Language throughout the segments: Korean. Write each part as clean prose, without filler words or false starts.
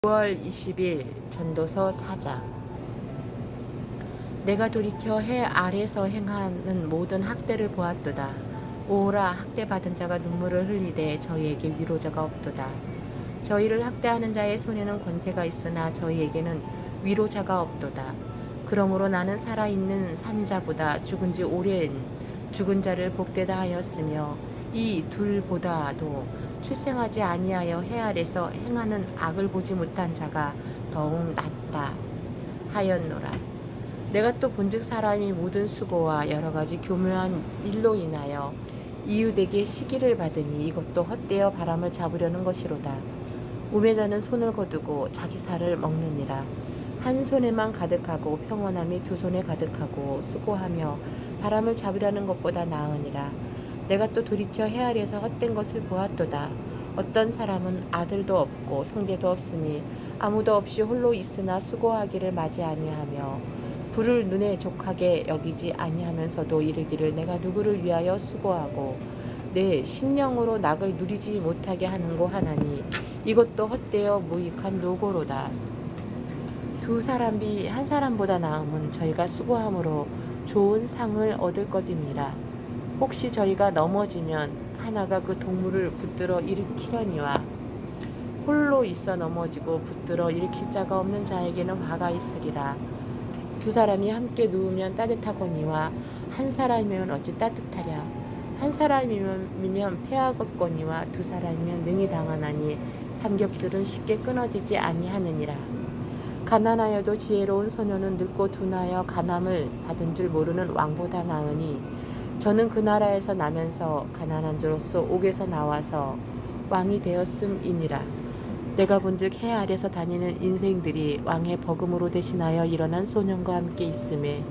9월 20일 전도서 4장. 내가 돌이켜 해 아래서 행하는 모든 학대를 보았도다. 오라, 학대받은 자가 눈물을 흘리되 저희에게 위로자가 없도다. 저희를 학대하는 자의 손에는 권세가 있으나 저희에게는 위로자가 없도다. 그러므로 나는 살아있는 산자보다 죽은 지 오랜 죽은 자를 복되다 하였으며 이 둘보다도 출생하지 아니하여 해 아래서 행하는 악을 보지 못한 자가 더욱 낫다 하였노라. 내가 또 본즉 사람이 모든 수고와 여러 가지 교묘한 일로 인하여 이웃에게 시기를 받으니 이것도 헛되어 바람을 잡으려는 것이로다. 우매자는 손을 거두고 자기 살을 먹느니라. 한 손에만 가득하고 평온함이 두 손에 가득하고 수고하며 바람을 잡으려는 것보다 나으니라. 내가 또 돌이켜 해 아래에서 헛된 것을 보았도다. 어떤 사람은 아들도 없고 형제도 없으니 아무도 없이 홀로 있으나 수고하기를 맞이 아니하며 불을 눈에 족하게 여기지 아니하면서도 이르기를 내가 누구를 위하여 수고하고 내 심령으로 낙을 누리지 못하게 하는고 하나니 이것도 헛되어 무익한 노고로다. 두 사람이 한 사람보다 나음은 저희가 수고함으로 좋은 상을 얻을 것임이라. 혹시 저희가 넘어지면 하나가 그 동물을 붙들어 일으키려니와 홀로 있어 넘어지고 붙들어 일으킬 자가 없는 자에게는 화가 있으리라. 두 사람이 함께 누우면 따뜻하거니와 한 사람이면 어찌 따뜻하랴. 한 사람이면 패하겠거니와 두 사람이면 능히 당하나니 삼겹줄은 쉽게 끊어지지 아니하느니라. 가난하여도 지혜로운 소녀는 늙고 둔하여 가남을 받은 줄 모르는 왕보다 나으니 저는 그 나라에서 나면서 가난한 자로서 옥에서 나와서 왕이 되었음이니라. 내가 본즉 해 아래서 다니는 인생들이 왕의 버금으로 대신하여 일어난 소년과 함께 있음에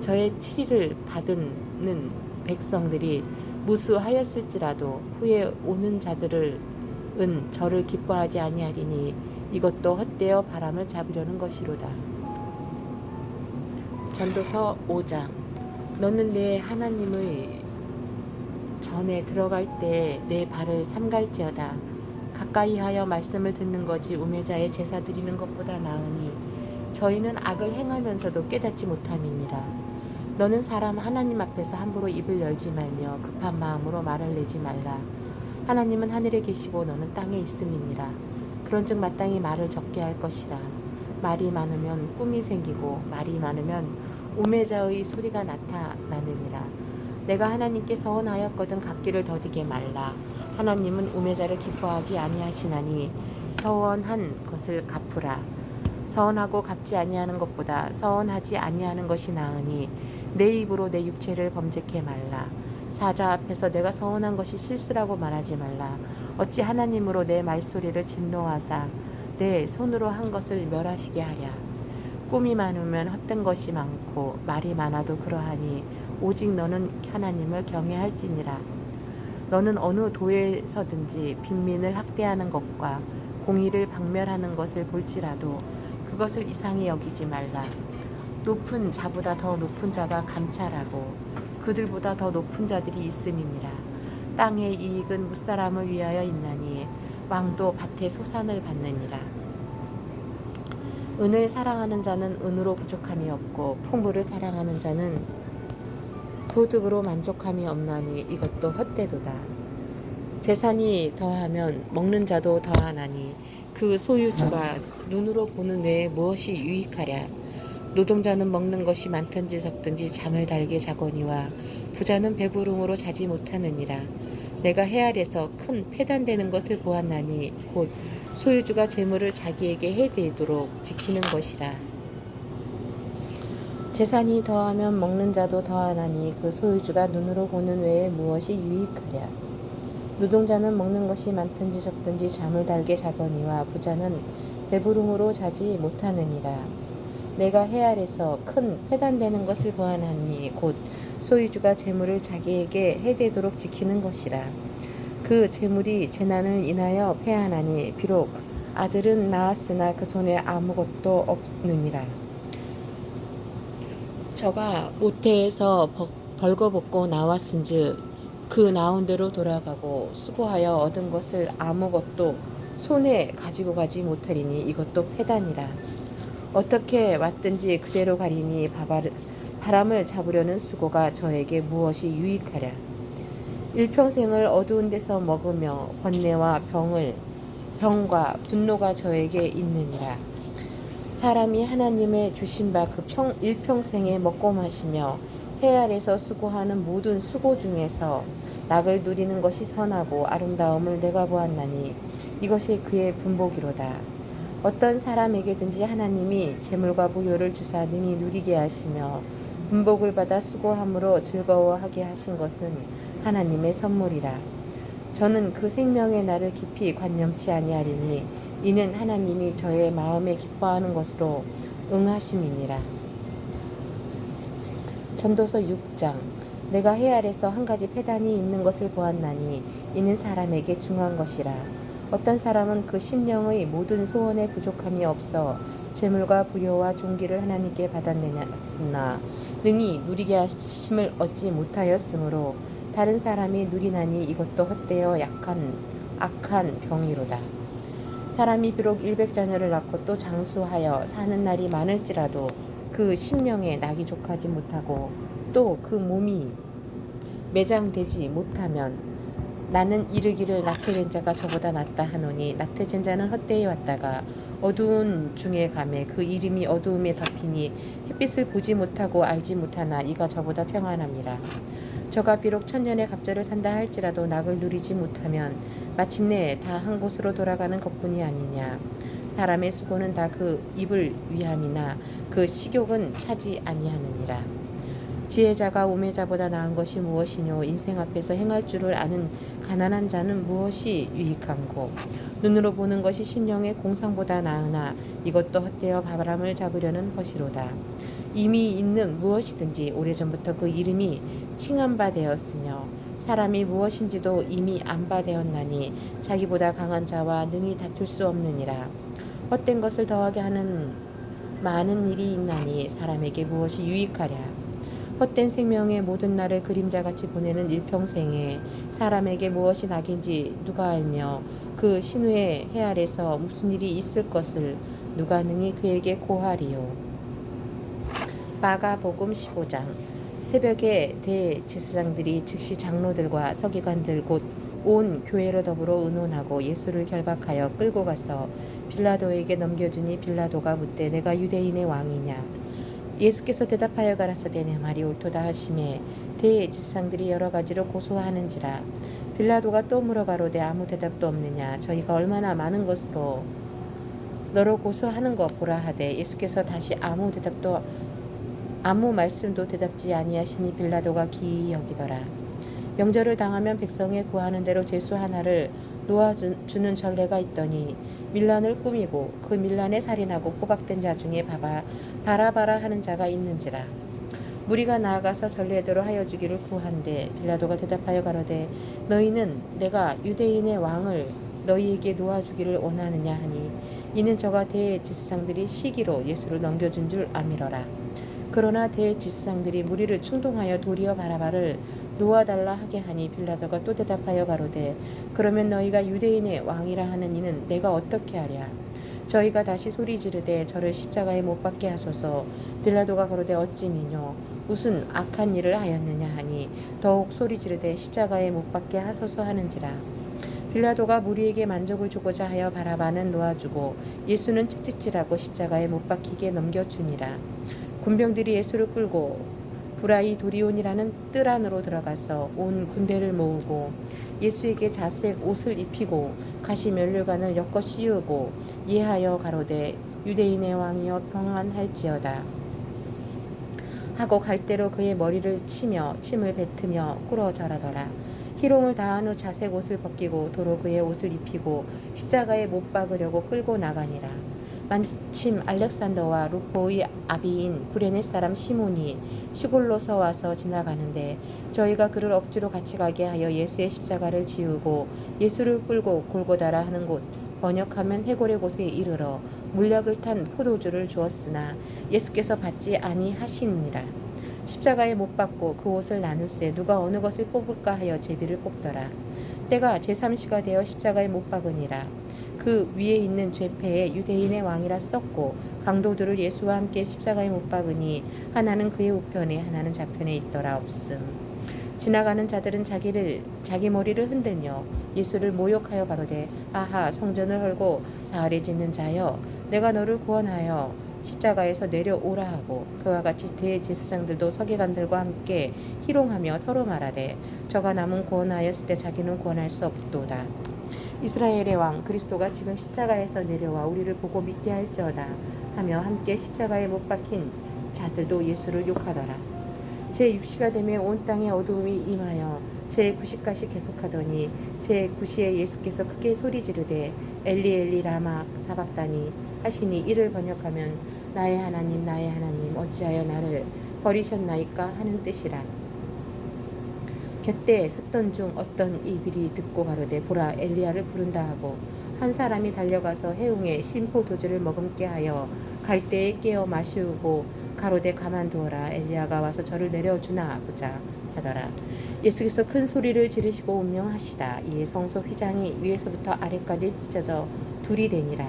저의 치리를 받는 백성들이 무수하였을지라도 후에 오는 자들은 저를 기뻐하지 아니하리니 이것도 헛되어 바람을 잡으려는 것이로다. 전도서 5장. 너는 내 하나님의 전에 들어갈 때 내 발을 삼갈지어다. 가까이 하여 말씀을 듣는 것이 우매자의 제사 드리는 것보다 나으니 저희는 악을 행하면서도 깨닫지 못함이니라. 너는 사람 하나님 앞에서 함부로 입을 열지 말며 급한 마음으로 말을 내지 말라. 하나님은 하늘에 계시고 너는 땅에 있음이니라. 그런즉 마땅히 말을 적게 할 것이라. 말이 많으면 꿈이 생기고 말이 많으면 우매자의 소리가 나타나느니라. 내가 하나님께 서원하였거든 갚기를 더디게 말라. 하나님은 우매자를 기뻐하지 아니하시나니 서원한 것을 갚으라. 서원하고 갚지 아니하는 것보다 서원하지 아니하는 것이 나으니 내 입으로 내 육체를 범죄케 말라. 사자 앞에서 내가 서원한 것이 실수라고 말하지 말라. 어찌 하나님으로 내 말소리를 진노하사 내 손으로 한 것을 멸하시게 하랴. 꿈이 많으면 헛된 것이 많고 말이 많아도 그러하니 오직 너는 하나님을 경외할지니라. 너는 어느 도에서든지 빈민을 학대하는 것과 공의를 박멸하는 것을 볼지라도 그것을 이상히 여기지 말라. 높은 자보다 더 높은 자가 감찰하고 그들보다 더 높은 자들이 있음이니라. 땅의 이익은 무사람을 위하여 있나니 왕도 밭의 소산을 받느니라. 은을 사랑하는 자는 은으로 부족함이 없고 풍부를 사랑하는 자는 소득으로 만족함이 없나니 이것도 헛되도다. 재산이 더하면 먹는 자도 더하나니 그 소유주가 눈으로 보는 외에 무엇이 유익하랴. 노동자는 먹는 것이 많든지 적든지 잠을 달게 자거니와 부자는 배부름으로 자지 못하느니라. 내가 해 아래서 큰 패단되는 것을 보았나니 곧 소유주가 재물을 자기에게 해대도록 지키는 것이라. 재산이 더하면 먹는 자도 더하나니 그 소유주가 눈으로 보는 외에 무엇이 유익하랴. 노동자는 먹는 것이 많든지 적든지 잠을 달게 자거니와 부자는 배부름으로 자지 못하느니라. 내가 해 아래서 큰 패단되는 것을 보았나니 곧 소유주가 재물을 자기에게 해대도록 지키는 것이라. 그 재물이 재난을 인하여 패하나니 비록 아들은 낳았으나 그 손에 아무것도 없느니라. 저가 모태에서 벌거벗고 나왔은즉 그 나온 대로 돌아가고 수고하여 얻은 것을 아무것도 손에 가지고 가지 못하리니 이것도 패단이라. 어떻게 왔든지 그대로 가리니 바람을 잡으려는 수고가 저에게 무엇이 유익하랴. 일평생을 어두운 데서 먹으며 번뇌와 병과 분노가 저에게 있느니라. 사람이 하나님의 주신 바 그 일평생에 먹고 마시며 해 아래서 수고하는 모든 수고 중에서 낙을 누리는 것이 선하고 아름다움을 내가 보았나니 이것이 그의 분복이로다. 어떤 사람에게든지 하나님이 재물과 부요를 주사 능히 누리게 하시며 분복을 받아 수고함으로 즐거워하게 하신 것은 하나님의 선물이라. 저는 그 생명의 날을 깊이 관념치 아니하리니 이는 하나님이 저의 마음에 기뻐하는 것으로 응하심이니라. 전도서 6장. 내가 해 아래서 한 가지 패단이 있는 것을 보았나니 이는 사람에게 중한 것이라. 어떤 사람은 그 심령의 모든 소원에 부족함이 없어 재물과 부요와 존귀를 하나님께 받았으나 능히 누리게 하심을 얻지 못하였으므로 다른 사람이 누리나니 이것도 헛되어 악한 병이로다. 사람이 비록 100자녀를 낳고 또 장수하여 사는 날이 많을지라도 그 심령에 낙이 족하지 못하고 또 그 몸이 매장되지 못하면 나는 이르기를 낙태된 자가 저보다 낫다 하노니 낙태된 자는 헛되이 왔다가 어두운 중에 가매 그 이름이 어두움에 덮이니 햇빛을 보지 못하고 알지 못하나 이가 저보다 평안함이라. 저가 비록 천년의 갑절을 산다 할지라도 낙을 누리지 못하면 마침내 다 한 곳으로 돌아가는 것뿐이 아니냐. 사람의 수고는 다 그 입을 위함이나 그 식욕은 차지 아니하느니라. 지혜자가 우매자보다 나은 것이 무엇이뇨. 인생 앞에서 행할 줄을 아는 가난한 자는 무엇이 유익한고. 눈으로 보는 것이 심령의 공상보다 나으나 이것도 헛되어 바람을 잡으려는 것이로다. 이미 있는 무엇이든지 오래전부터 그 이름이 칭한 바 되었으며 사람이 무엇인지도 이미 안 바 되었나니 자기보다 강한 자와 능히 다툴 수 없느니라. 헛된 것을 더하게 하는 많은 일이 있나니 사람에게 무엇이 유익하랴. 헛된 생명의 모든 날을 그림자같이 보내는 일평생에 사람에게 무엇이 낙인지 누가 알며 그 신후의 해 아래서 무슨 일이 있을 것을 누가 능히 그에게 고하리요. 마가복음 15장. 새벽에 대제사장들이 즉시 장로들과 서기관들 곧 온 교회로 더불어 의논하고 예수를 결박하여 끌고 가서 빌라도에게 넘겨주니 빌라도가 묻되 내가 유대인의 왕이냐. 예수께서 대답하여 가라사대 내 말이 옳도다 하시매 대제사장들이 여러 가지로 고소하는지라. 빌라도가 또 물어가로되 아무 대답도 없느냐. 저희가 얼마나 많은 것으로 너로 고소하는 것 보라 하되 예수께서 다시 아무 말씀도 대답지 아니하시니 빌라도가 기이 여기더라. 명절을 당하면 백성에 구하는 대로 제수 하나를 놓아주는 전례가 있더니 밀란을 꾸미고 그 밀란에 살인하고 포박된 자 중에 바라바라 하는 자가 있는지라. 무리가 나아가서 전례대로 하여 주기를 구한데 빌라도가 대답하여 가로되 너희는 내가 유대인의 왕을 너희에게 놓아주기를 원하느냐 하니 이는 저가 대제사장들이 시기로 예수를 넘겨준 줄 아미러라. 그러나 대제사장들이 무리를 충동하여 도리어 바라바를 놓아달라 하게 하니 빌라도가 또 대답하여 가로되 그러면 너희가 유대인의 왕이라 하는 이는 내가 어떻게 하랴. 저희가 다시 소리 지르되 저를 십자가에 못 박게 하소서. 빌라도가 가로되 어찌 미뇨 무슨 악한 일을 하였느냐 하니 더욱 소리 지르되 십자가에 못 박게 하소서 하는지라. 빌라도가 무리에게 만족을 주고자 하여 바라바는 놓아주고 예수는 채찍질하고 십자가에 못 박히게 넘겨주니라. 군병들이 예수를 끌고 브라이 도리온이라는 뜰 안으로 들어가서 온 군대를 모으고 예수에게 자색 옷을 입히고 가시 면류관을 엮어 씌우고 예하여 가로되 유대인의 왕이여 평안할지어다 하고 갈대로 그의 머리를 치며 침을 뱉으며 꿇어 절하더라. 희롱을 다한 후 자색 옷을 벗기고 도로 그의 옷을 입히고 십자가에 못 박으려고 끌고 나가니라. 마침 알렉산더와 루포의 아비인 구레네 사람 시몬이 시골로서 와서 지나가는데 저희가 그를 억지로 같이 가게 하여 예수의 십자가를 지우고 예수를 끌고 골고다라 하는 곳 번역하면 해골의 곳에 이르러 물약을 탄 포도주를 주었으나 예수께서 받지 아니하시니라. 십자가에 못 박고 그 옷을 나눌세 누가 어느 것을 뽑을까 하여 제비를 뽑더라. 때가 제3시가 되어 십자가에 못 박으니라. 그 위에 있는 죄패에 유대인의 왕이라 썼고 강도들을 예수와 함께 십자가에 못 박으니 하나는 그의 우편에 하나는 좌편에 있더라 없음. 지나가는 자들은 자기 머리를 흔들며 예수를 모욕하여 가로되 아하 성전을 헐고 사흘에 짓는 자여 내가 너를 구원하여 십자가에서 내려오라 하고 그와 같이 대제사장들도 서기관들과 함께 희롱하며 서로 말하되 저가 남은 구원하였을 때 자기는 구원할 수 없도다. 이스라엘의 왕 그리스도가 지금 십자가에서 내려와 우리를 보고 믿게 할지어다 하며 함께 십자가에 못 박힌 자들도 예수를 욕하더라. 제6시가 되매 온 땅에 어두움이 임하여 제9시까지 계속하더니 제9시에 예수께서 크게 소리 지르되 엘리 엘리 라마 사박다니 하시니 이를 번역하면 나의 하나님 어찌하여 나를 버리셨나이까 하는 뜻이라. 곁에 섰던 중 어떤 이들이 듣고 가로되 보라 엘리야를 부른다 하고 한 사람이 달려가서 해웅에 심포도주를 머금게 하여 갈대에 깨어 마시우고 가로되 가만두어라 엘리야가 와서 저를 내려주나 보자 하더라. 예수께서 큰 소리를 지르시고 운명하시다. 이에 성소 휘장이 위에서부터 아래까지 찢어져 둘이 되니라.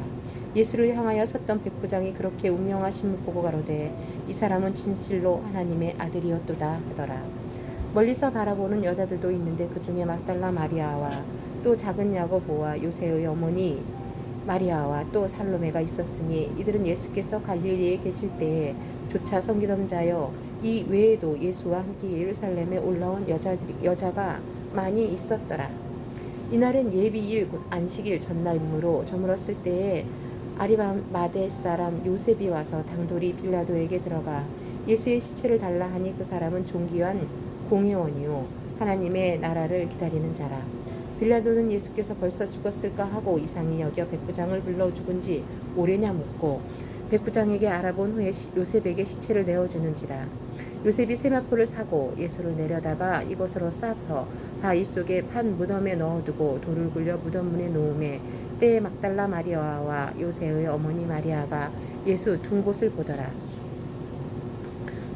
예수를 향하여 섰던 백부장이 그렇게 운명하심을 보고 가로되 이 사람은 진실로 하나님의 아들이었도다 하더라. 멀리서 바라보는 여자들도 있는데 그 중에 막달라 마리아와 또 작은 야고보와 요새의 어머니 마리아와 또 살로메가 있었으니 이들은 예수께서 갈릴리에 계실 때에 조차 섬기던 자여 이 외에도 예수와 함께 예루살렘에 올라온 여자가 많이 있었더라. 이날은 예비일 곧 안식일 전날이므로 저물었을 때에 아리마대 사람 요셉이 와서 당돌이 빌라도에게 들어가 예수의 시체를 달라 하니 그 사람은 존귀한 공회원이요 하나님의 나라를 기다리는 자라. 빌라도는 예수께서 벌써 죽었을까 하고 이상히 여겨 백부장을 불러 죽은 지 오래냐 묻고 백부장에게 알아본 후에 요셉에게 시체를 내어주는지라. 요셉이 세마포를 사고 예수를 내려다가 이것으로 싸서 바위 속에 판 무덤에 넣어두고 돌을 굴려 무덤 문에 놓음에 때에 막달라 마리아와 요새의 어머니 마리아가 예수 둔 곳을 보더라.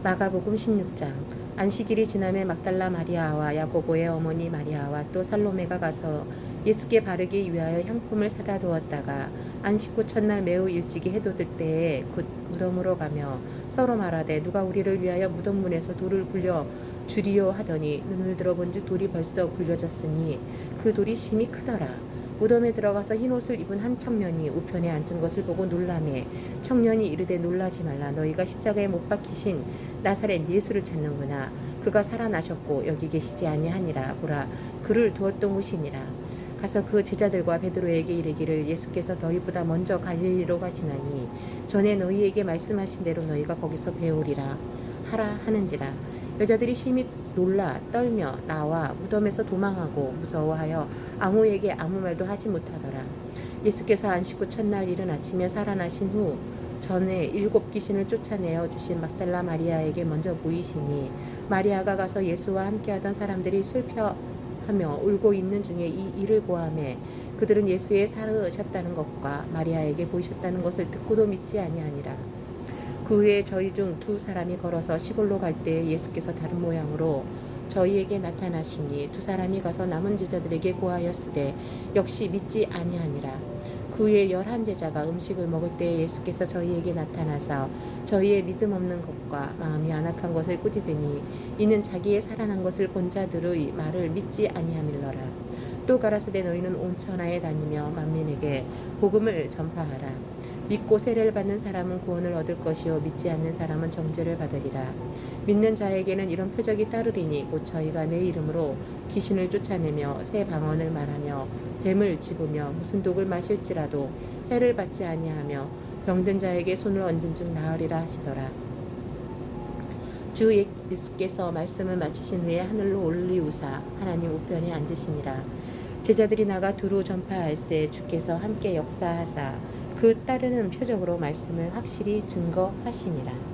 마가복음 16장. 안식일이 지나매 막달라 마리아와 야고보의 어머니 마리아와 또 살로메가 가서 예수께 바르기 위하여 향품을 사다 두었다가 안식 후 첫날 매우 일찍이 해돋을 때에 곧 무덤으로 가며 서로 말하되 누가 우리를 위하여 무덤 문에서 돌을 굴려 주리요 하더니 눈을 들어본즉 돌이 벌써 굴려졌으니 그 돌이 심히 크더라. 무덤에 들어가서 흰옷을 입은 한 청년이 우편에 앉은 것을 보고 놀라매 청년이 이르되 놀라지 말라 너희가 십자가에 못 박히신 나사렛 예수를 찾는구나. 그가 살아나셨고 여기 계시지 아니하니라. 보라 그를 두었던 곳이니라. 가서 그 제자들과 베드로에게 이르기를 예수께서 너희보다 먼저 갈릴리로 가시나니 전에 너희에게 말씀하신 대로 너희가 거기서 배우리라 하라 하는지라. 여자들이 심히 놀라 떨며 나와 무덤에서 도망하고 무서워하여 아무에게 아무 말도 하지 못하더라. 예수께서 안식 후 첫날 이른 아침에 살아나신 후 전에 7 귀신을 쫓아내어 주신 막달라 마리아에게 먼저 보이시니 마리아가 가서 예수와 함께하던 사람들이 슬퍼하며 울고 있는 중에 이 일을 고하매 그들은 예수의 살으셨다는 것과 마리아에게 보이셨다는 것을 듣고도 믿지 아니하니라. 그 후에 저희 중 2 사람이 걸어서 시골로 갈 때에 예수께서 다른 모양으로 저희에게 나타나시니 2 사람이 가서 남은 제자들에게 고하였으되 역시 믿지 아니하니라. 그 후에 11 제자가 음식을 먹을 때에 예수께서 저희에게 나타나서 저희의 믿음 없는 것과 마음이 안악한 것을 꾸짖으니 이는 자기의 살아난 것을 본 자들의 말을 믿지 아니함일러라. 또 가라사대 너희는 온 천하에 다니며 만민에게 복음을 전파하라. 믿고 세례를 받는 사람은 구원을 얻을 것이요 믿지 않는 사람은 정죄를 받으리라. 믿는 자에게는 이런 표적이 따르리니 곧 저희가 내 이름으로 귀신을 쫓아내며 새 방언을 말하며 뱀을 집으며 무슨 독을 마실지라도 해를 받지 아니하며 병든 자에게 손을 얹은즉 나으리라 하시더라. 주 예수께서 말씀을 마치신 후에 하늘로 올리우사 하나님 우편에 앉으시니라. 제자들이 나가 두루 전파할새 주께서 함께 역사하사 그 따르는 표적으로 말씀을 확실히 증거하시니라.